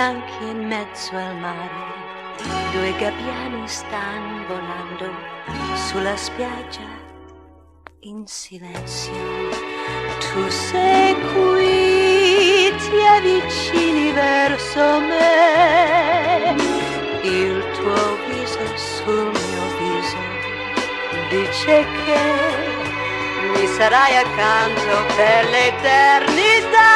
bianchi in mezzo al mare, due gabbiani stanno volando sulla spiaggia in silenzio. Tu sei qui, ti avvicini verso me, il tuo viso sul mio viso dice che mi sarai accanto per l'eternità.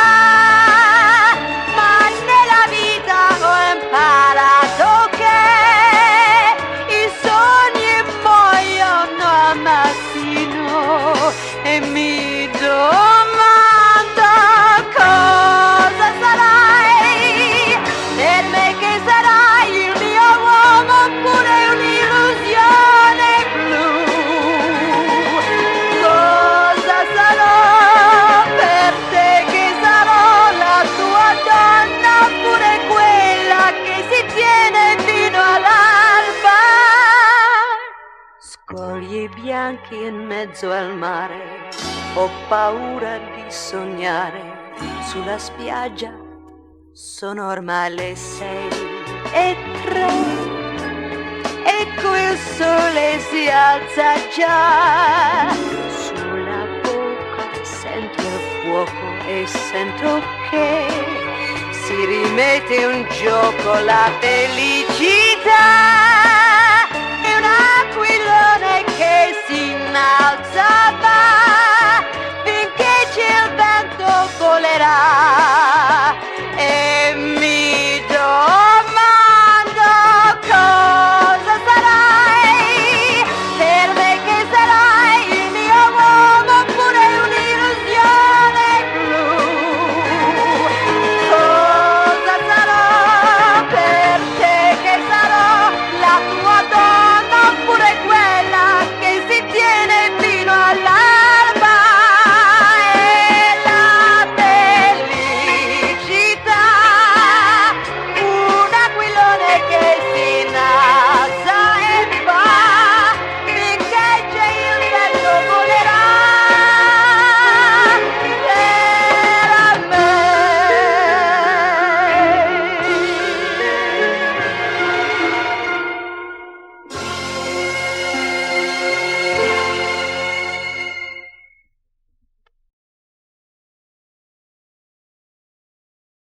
Ma nella vita ho imparato che i sogni muoiono al mattino e mi domando cosa sarai per me, che sarai il mio uomo oppure un'illusione blu. Cosa sarò per te, che sarò la tua donna oppure quella che si tiene fino all'alba. Scogli bianchi in mezzo al mare, ho paura di sognare sulla spiaggia, sono ormai le 6:03, ecco il sole si alza già, sulla bocca sento il fuoco e sento che si rimette in gioco la felicità, è un aquilone che si innalza